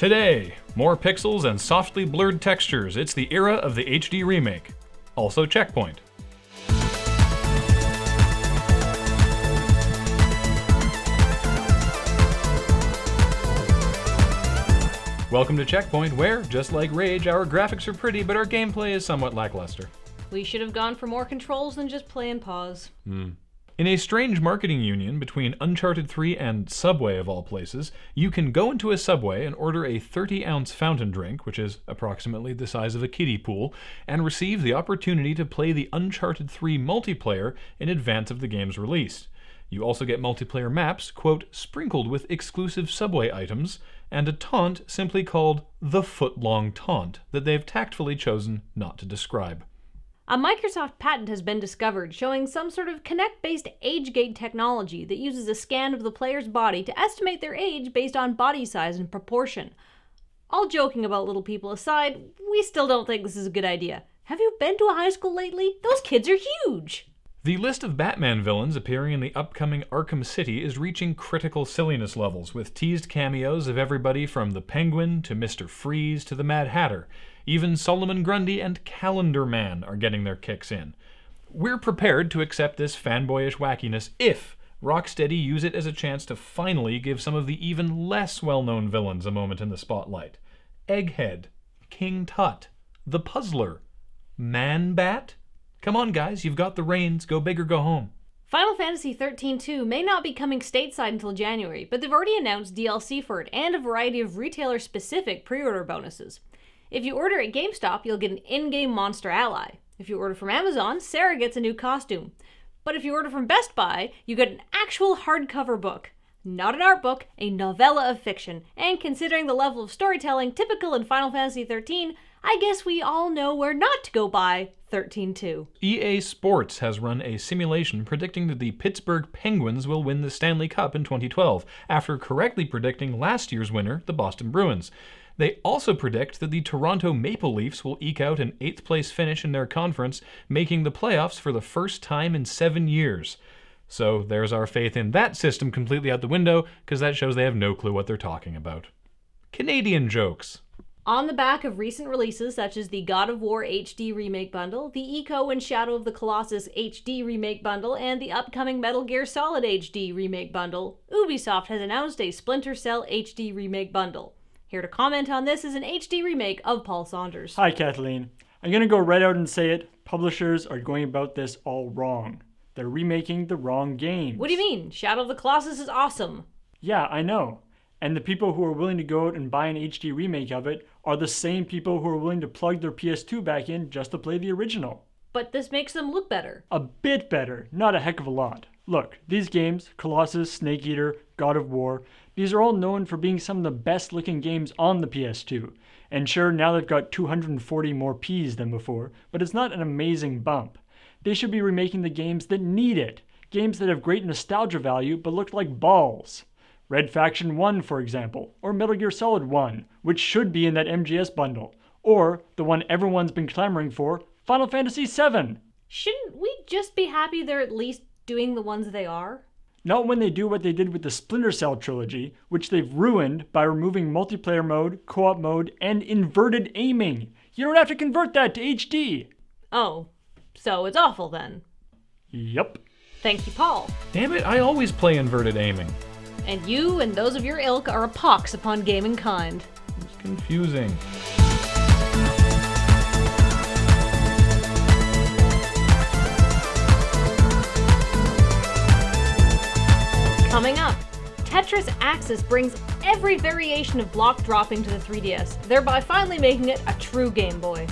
Today, more pixels and softly blurred textures. It's the era of the HD remake. Also CheckPoint. Welcome to CheckPoint, where, just like Rage, our graphics are pretty, but our gameplay is somewhat lackluster. We should have gone for more controls than just play and pause. In a strange marketing union between Uncharted 3 and Subway of all places, you can go into a Subway and order a 30-ounce fountain drink, which is approximately the size of a kiddie pool, and receive the opportunity to play the Uncharted 3 multiplayer in advance of the game's release. You also get multiplayer maps, quote, sprinkled with exclusive Subway items, and a taunt simply called the foot-long taunt that they've tactfully chosen not to describe. A Microsoft patent has been discovered showing some sort of Kinect-based age gate technology that uses a scan of the player's body to estimate their age based on body size and proportion. All joking about little people aside, we still don't think this is a good idea. Have you been to a high school lately? Those kids are huge! The list of Batman villains appearing in the upcoming Arkham City is reaching critical silliness levels, with teased cameos of everybody from the Penguin to Mr. Freeze to the Mad Hatter. Even Solomon Grundy and Calendar Man are getting their kicks in. We're prepared to accept this fanboyish wackiness if Rocksteady use it as a chance to finally give some of the even less well-known villains a moment in the spotlight. Egghead, King Tut, the Puzzler, Man-Bat? Come on guys, you've got the reins, go big or go home. Final Fantasy XIII-2 may not be coming stateside until January, but they've already announced DLC for it and a variety of retailer-specific pre-order bonuses. If you order at GameStop, you'll get an in-game monster ally. If you order from Amazon, Sarah gets a new costume. But if you order from Best Buy, you get an actual hardcover book. Not an art book, a novella of fiction. And considering the level of storytelling typical in Final Fantasy XIII, I guess we all know where not to go buy 13-2. EA Sports has run a simulation predicting that the Pittsburgh Penguins will win the Stanley Cup in 2012, after correctly predicting last year's winner, the Boston Bruins. They also predict that the Toronto Maple Leafs will eke out an 8th place finish in their conference, making the playoffs for the first time in 7 years. So there's our faith in that system completely out the window, because that shows they have no clue what they're talking about. Canadian jokes. On the back of recent releases such as the God of War HD Remake Bundle, the Eco and Shadow of the Colossus HD Remake Bundle, and the upcoming Metal Gear Solid HD Remake Bundle, Ubisoft has announced a Splinter Cell HD Remake Bundle. Here to comment on this is an HD remake of Paul Saunders. Hi, Kathleen. I'm going to go right out and say it. Publishers are going about this all wrong. They're remaking the wrong games. What do you mean? Shadow of the Colossus is awesome. Yeah, I know. And the people who are willing to go out and buy an HD remake of it are the same people who are willing to plug their PS2 back in just to play the original. But this makes them look better. A bit better, not a heck of a lot. Look, these games, Colossus, Snake Eater, God of War, these are all known for being some of the best looking games on the PS2. And sure, now they've got 240 more Ps than before, but it's not an amazing bump. They should be remaking the games that need it. Games that have great nostalgia value but look like balls. Red Faction 1, for example, or Metal Gear Solid 1, which should be in that MGS bundle. Or the one everyone's been clamoring for, Final Fantasy VII. Shouldn't we just be happy they're at least doing the ones they are? Not when they do what they did with the Splinter Cell trilogy, which they've ruined by removing multiplayer mode, co-op mode, and inverted aiming. You don't have to convert that to HD. Oh, so it's awful then. Yup. Thank you, Paul. Damn it, I always play inverted aiming. And you and those of your ilk are a pox upon gaming kind. It's confusing. Coming up, Tetris Axis brings every variation of block dropping to the 3DS, thereby finally making it a true Game Boy.